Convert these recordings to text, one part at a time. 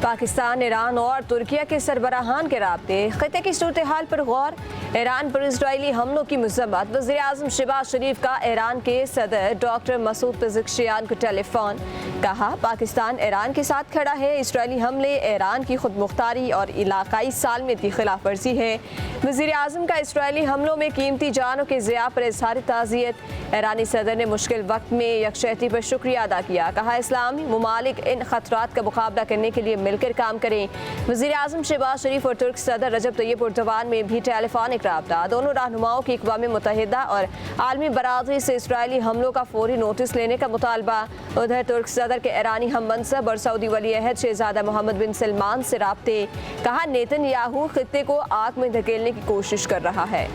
Pakistan, Iran और तुर्किया के सरबराहान के राब्ते, खिते की सूरत हाल पर गौर। ईरान पर इजरायली हमलों की मज़म्मत। वज़ीर आज़म शहबाज शरीफ का ईरान के सदर डॉक्टर मसूद पेज़ेश्कियान को टेलीफोन। कहा, पाकिस्तान ईरान के साथ खड़ा है। इजरायली हमले ईरान की खुद मुख्तारी और इलाकाई सालमियत की खिलाफ वर्जी है। वज़ीर आज़म का इजरायली हमलों में कीमती जानों के ज़िया पर इज़हार ताज़ियत। ईरानी सदर ने मुश्किल वक्त में यकजहती पर शुक्रिया अदा किया। कहा, इस्लामी ममालिक इन खतरात का मुकाबला करने के लिए मिलकर काम करें। वज़ीर आज़म शहबाज शरीफ और तुर्क सदर रजब तैयब एर्दोगान में भी टेलीफोनिक राब्ता। दोनों रहनुमाओं की अक़वाम मुत्तहिदा और आलमी बरादरी से इजरायली हमलों का फौरी नोटिस लेने का मुतालबा। उधर तुर्क सदर के ईरानी हम मनसब और सऊदी वली अहद शहज़ादा मोहम्मद बिन सलमान से राब्ते। कहा, नेतन्याहू खित्ते को आग में धकेलने की कोशिश कर रहा है।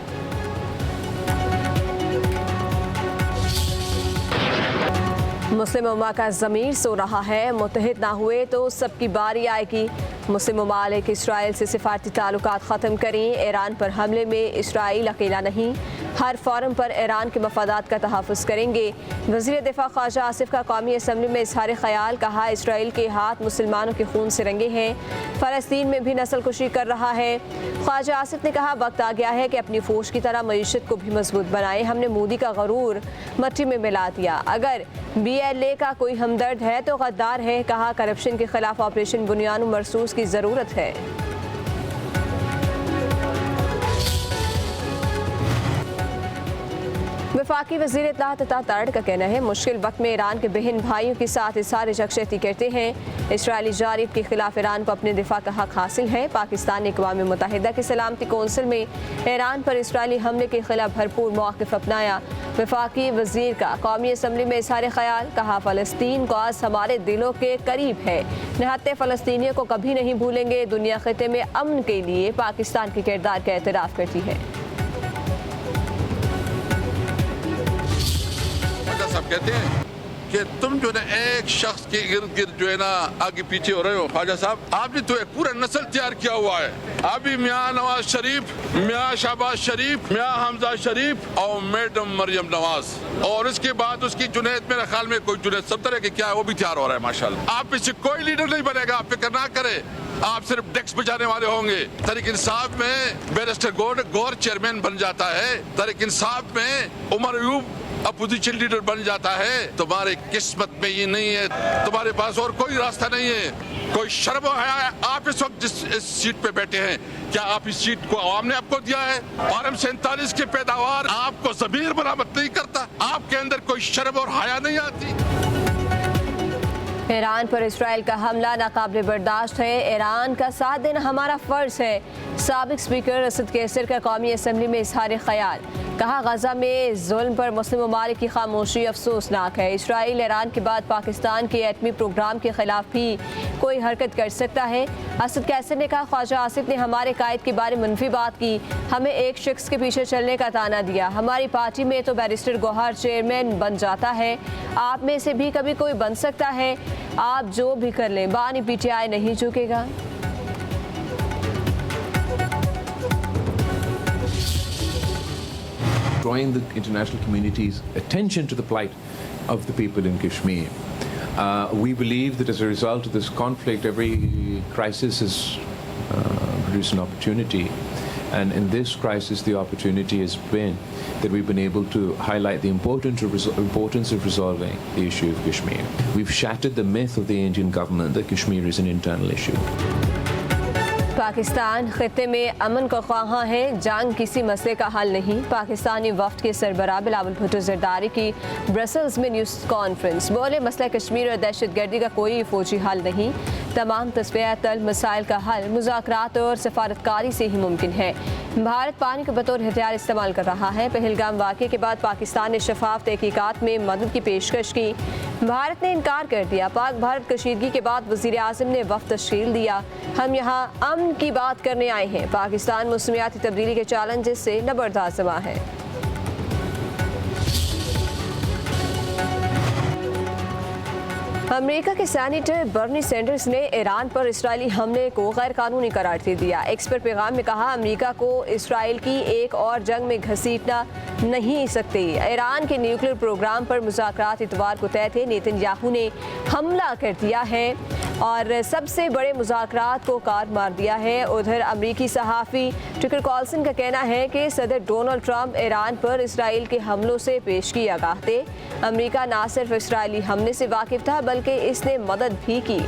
मुस्लिम उम्मा का ज़मीर सो रहा है। मुत्तहिद ना हुए तो सबकी बारी आएगी। मुस्लिम ममालिक इसराइल से सिफारती ताल्लुकात ख़त्म करें। ईरान पर हमले में इसराइल अकेला नहीं, हर फोरम पर ईरान के मफादात का तहफ़्फ़ुज़ करेंगे। वज़ीर दिफ़ा ख्वाजा आसिफ का कौमी असम्बली में इज़हार ख़याल। कहा, इसराइल के हाथ मुसलमानों के खून से रंगे हैं। फ़लस्तीन में भी नस्ल कुशी कर रहा है। ख्वाजा आसिफ ने कहा, वक्त आ गया है कि अपनी फौज की तरह मईशत को भी मजबूत बनाएं। हमने मोदी का गरूर मट्टी में मिला दिया। अगर BLA का कोई हमदर्द है तो गद्दार है। कहा, करप्शन के खिलाफ ऑपरेशन बुनियाद मरसूस की ज़रूरत है। वफाकी वज़ीर इत्तलात अता तर्ड का कहना है, मुश्किल वक्त में ईरान के बहन भाइयों के साथ इज़हार यकजहती करते हैं। इसराइली जारिब के खिलाफ ईरान को अपने दिफा का हक हासिल है। पाकिस्तान ने अक़वाम मुत्तहिदा की सलामती कौंसिल में ईरान पर इसराइली हमले के खिलाफ भरपूर मौक़िफ़ अपनाया। वफाकी वज़ीर का कौमी असम्बली में इज़हार ख़याल। कहा, फ़लस्तीन को आज हमारे दिलों के करीब है। निहत्ते फ़लस्तीनियों को कभी नहीं भूलेंगे। दुनिया खिते में अमन के लिए पाकिस्तान के किरदार का एतराफ़ करती है। सब कहते हैं कि तुम जो है ना एक शख्स के इर्द गिर्द जो है ना आगे पीछे हो रहे हो। ख्वाजा साहब, आपने तो एक पूरा नस्ल तैयार किया हुआ है। अभी मियाँ नवाज शरीफ, मियाँ शहबाज शरीफ, मियाँ हमजा शरीफ और मैडम मरियम नवाज, और उसके बाद उसकी जुनैद, मेरे ख्याल में कोई जुनैद सब्तर है कि क्या है, वो भी तैयार हो रहा है माशाल्लाह। आप इससे कोई लीडर नहीं बनेगा, आप फिक्र ना करें। आप सिर्फ डेस्क बजाने वाले होंगे। तहरीक इंसाफ में बैरिस्टर गौर चेयरमैन बन जाता है। तहरीक इंसाफ में उमर अयूब अपोजिशन लीडर बन जाता है। तुम्हारी किस्मत में ये नहीं है, तुम्हारे पास और कोई रास्ता नहीं है। कोई शर्म है। आप इस वक्त जिस सीट पे बैठे हैं, क्या आप इस सीट को आवाम ने आपको दिया है? RM 47 की पैदावार आपको ज़मीर बरामद नहीं करता। आपके अंदर कोई शर्म और हया नहीं आती। ईरान पर इसराइल का हमला नाकाबिले बर्दाश्त है। ईरान का साथ देना हमारा फ़र्ज है। साबिक स्पीकर असद कैसर का कौमी असम्बली में इज़हार ख़याल। कहा, गजा में जुल्म पर मुस्लिम ममालिक की खामोशी अफसोसनाक है। इसराइल ईरान के बाद पाकिस्तान के एटमी प्रोग्राम के खिलाफ भी कोई हरकत कर सकता है। असद कैसर ने कहा, ख्वाजा आसिफ ने हमारे कायद के बारे में मनफी बात की। हमें एक शख्स के पीछे चलने का ताना दिया। हमारी पार्टी में तो बैरिस्टर गौहर चेयरमैन बन जाता है। आप में से भी कभी कोई बन सकता है। आप जो भी कर लें, बानी PTI नहीं झुकेगा। Drawing the international community's attention to the plight of the people in Kashmir. We believe that as a result of this conflict, every crisis has produced an opportunity. And in this crisis, the opportunity has been that we've been able to highlight the importance of resolving the issue of Kashmir. We've shattered the myth of the Indian government that Kashmir is an internal issue. Pakistan खित्ते में अमन का ख्वाहां है, जंग किसी मसले का हल नहीं। पाकिस्तानी वफ्द के सरबराह बिलावल भुट्टो जरदारी की ब्रसल्स में न्यूज़ कॉन्फ्रेंस। बोले, मसला कश्मीर और दहशतगर्दी का कोई फौजी हल नहीं। तमाम तस्वीर मसाइल का हल मुज़ाकरात और सफारतकारी से ही मुमकिन है। भारत पानी को बतौर हथियार इस्तेमाल कर रहा है। पहलगाम वाक़े के बाद पाकिस्तान ने शफाफ तहकीकात में मदद की पेशकश की। भारत ने इनकार कर दिया। पाक भारत कशीदगी के बाद वज़ीर आज़म ने वफ़द तश्कील दिया। हम यहाँ अमन की बात करने आए हैं। पाकिस्तान मौसमियाती तब्दीली के चैलेंजेस से नबरदाज़मा है। अमेरिका के सेनेटर बर्नी सैंडर्स ने ईरान पर इसराइली हमले को गैर कानूनी करार दे दिया। एक्स पर पैगाम में कहा, अमेरिका को इसराइल की एक और जंग में घसीटना नहीं सकते। ईरान के न्यूक्लियर प्रोग्राम पर मुज़ाकरात इतवार को तय थे। नेतन्याहू ने हमला कर दिया है और सबसे बड़े मुज़ाकरात को काट मार दिया है। उधर अमरीकी सहाफ़ी टकर कार्लसन का कहना है कि सदर डोनाल्ड ट्रंप ईरान पर इसराइल के हमलों से पेशगी आगाह थे। अमरीका ना सिर्फ इसराइली हमले से वाकिफ था बल्कि इसने मदद भी की।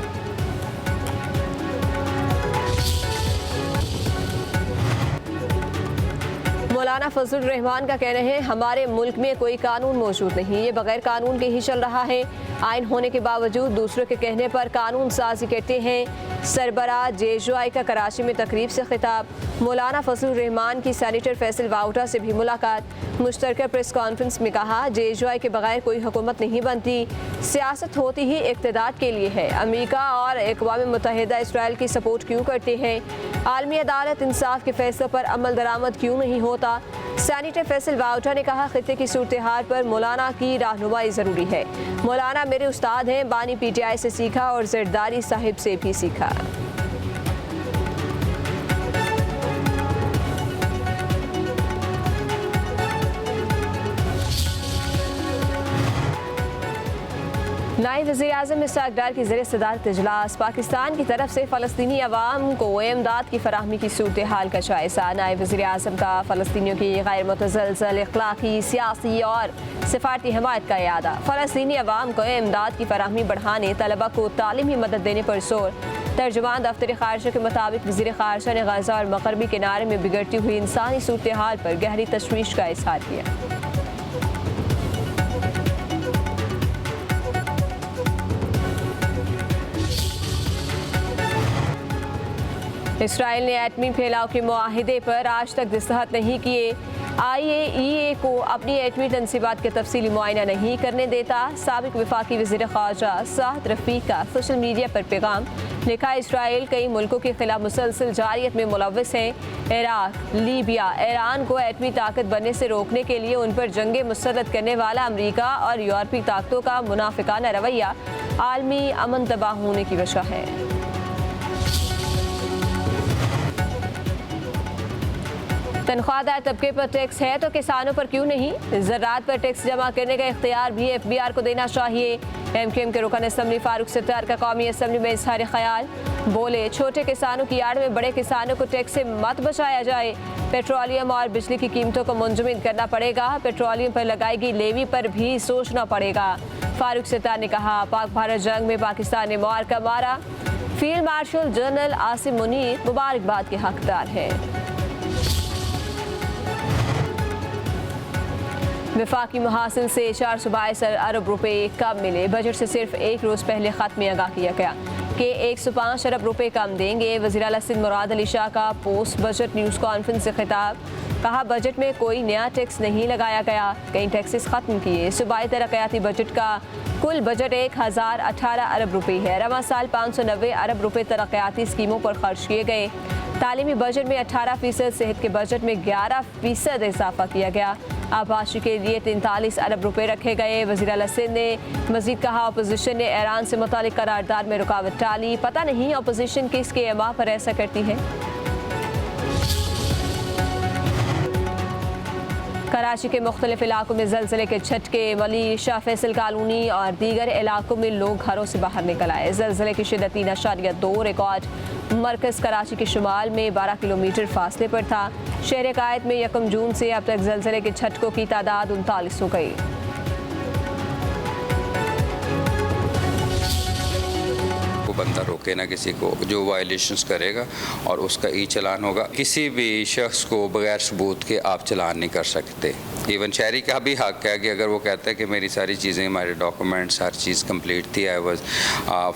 मौलाना फजलुर रहमान का कहना है हमारे मुल्क में कोई कानून मौजूद नहीं, ये बगैर कानून के ही चल रहा है। आइन होने के बावजूद दूसरों के कहने पर कानून साजी करते हैं। सरबराह JJI का कराची में तकरीब से खिताब। मौलाना फजलुर रहमान की सेनेटर फैसल वाउटा से भी मुलाकात। मुश्तरका प्रेस कॉन्फ्रेंस में कहा JJI के बगैर कोई हुकूमत नहीं बनती, सियासत होती ही इक़्तिदार के लिए है। अमेरिका और अक़वाम मुत्तहिदा इसराइल की सपोर्ट क्यों करते हैं? आलमी अदालत इंसाफ के फैसलों पर अमल दरामद क्यों नहीं होता? सेनेटर फैसल वाउटा ने कहा खित्ते की सूरत हाल पर मौलाना की रहनुमाई ज़रूरी है। मौलाना मेरे उस्ताद हैं, बानी PTI से सीखा और जरदारी साहिब से भी सीखा। नायब वज़ीर-ए-आज़म इसहाक़ डार की ज़रिए सदारत इजलास। पाकिस्तान की तरफ से फ़लस्तीनी अवाम को इमदाद की फराहमी की सूरत हाल का जायज़ा। नायब वज़ीर-ए-आज़म का फ़लस्तीनियों की गैर मुतज़लज़ल इख़लाक़ी, सियासी और सफ़ारती हमायत का इयादा। फ़लस्तीनी अवाम को इमदाद की फराहमी बढ़ाने, तलबा को तालीमी मदद देने पर जोर। तर्जुमान दफ्तर ख़ारजा के मुताबिक वज़ीर ख़ारजा ने गज़ा और मग़रबी किनारे में बिगड़ती हुई इंसानी सूरत हाल पर गहरी तशवीश का इज़हार किया। इसराइल ने एटमी फैलाव के मुआहिदे पर आज तक दस्तखत नहीं किए। IAEA को अपनी एटमी तनसीबात का तफसीली मुआयना नहीं करने देता। साबिक वफाकी वज़ीर ख़ारजा साद रफ़ीक का सोशल मीडिया पर पैगाम। लिखा इसराइल कई मुल्कों के खिलाफ मुसलसल जारियत में मुलव्वस है। इराक, लीबिया, ईरान को एटमी ताकत बनने से रोकने के लिए उन पर जंगे मुसल्लत करने वाला अमरीका और यूरोपीय ताकतों का मुनाफिकाना रवैया आलमी अमन तबाह होने की वजह है। तनख्वाहदार तबके पर टैक्स है तो किसानों पर क्यों नहीं? ज़राअत पर टैक्स जमा करने का इख्तियार भी FBR को देना चाहिए। MQM के रुकन असम्बली फारूक सत्तार का कौमी असम्बली में इज़हार ख्याल। बोले छोटे किसानों की आड़ में बड़े किसानों को टैक्स से मत बचाया जाए। पेट्रोलियम और बिजली की कीमतों को मुंजमद करना पड़ेगा। पेट्रोलियम पर लगाएगी लेवी पर भी सोचना पड़ेगा। फारूक सत्तार ने कहा पाक भारत जंग में पाकिस्तान ने मुआरका मारा। Field marshal general Asim Munir मुबारकबाद के हकदार हैं। वफाकी महासिल से 422 अरब रुपए कम मिले। बजट से सिर्फ एक रोज़ पहले ख़त में आगाह किया गया कि 105 अरब रुपए कम देंगे। वज़ीर आला सिंध मुराद अली शाह का पोस्ट बजट न्यूज़ कॉन्फ्रेंस से खिताब। कहा बजट में कोई नया टैक्स नहीं लगाया गया, कई टैक्सेस ख़त्म किए। सूबाई तरक्याती बजट का कुल बजट 1018 अरब रुपए है। रवां साल 590 अरब रुपए तरक्याती स्कीमों पर खर्च किए गए। तालीमी बजट में 18%, सेहत के बजट में 11% इजाफा किया गया। आबादी के लिए 43 अरब रुपए रखे गए। वज़ीर आला सिंध ने मजीद कहा अपोजिशन ने ईरान से मुतालिक करारदाद में रुकावट डाली। पता नहीं अपोजिशन किसके एमा पर ऐसा करती है। कराची के मुख्तलिफ इलाकों में ज़लज़ले के झटके। वली शाह फैसल कॉलोनी और दीगर इलाकों में लोग घरों से बाहर निकल आए। ज़लज़ले की शिद्दत 3.2 रिकॉर्ड। मरकज़ कराची के शुमाल में 12 किलोमीटर फासले पर था। शहर कायद में 1 जून से अब तक ज़लज़ले के झटकों की तादाद 39 हो गई। बंदा रोके ना किसी को जो वायलेशंस करेगा और उसका ई चलान होगा। किसी भी शख्स को बगैर सबूत के आप चलान नहीं कर सकते। इवन शहरी का भी हक है कि अगर वो कहता है कि मेरी सारी चीज़ें, हमारे डॉक्यूमेंट्स, हर चीज़ कंप्लीट थी, I was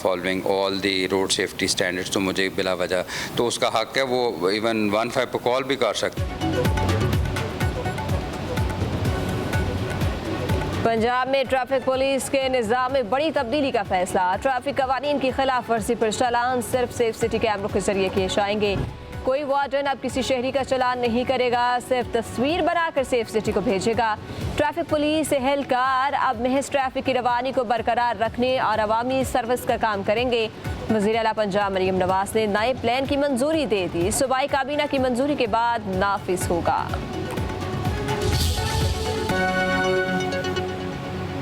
following all the road safety standards, तो मुझे बिला वजह तो उसका हक है, वो इवन 15 पर कॉल भी कर सकते। पंजाब में ट्रैफिक पुलिस के निज़ाम में बड़ी तब्दीली का फैसला। ट्रैफिक कवानीन की खिलाफ वर्जी पर चालान सिर्फ सेफ सिटी कैमरों के जरिए किए जाएंगे। कोई वार्डन अब किसी शहरी का चालान नहीं करेगा, सिर्फ तस्वीर बनाकर सेफ सिटी को भेजेगा। ट्रैफिक पुलिस एहलकार अब महज ट्रैफिक की रवानी को बरकरार रखने और अवामी सर्विस का काम करेंगे। वज़ीर आला पंजाब मरियम नवाज ने नए प्लान की मंजूरी दे दी। सूबाई काबीना की मंजूरी के बाद नाफिज होगा।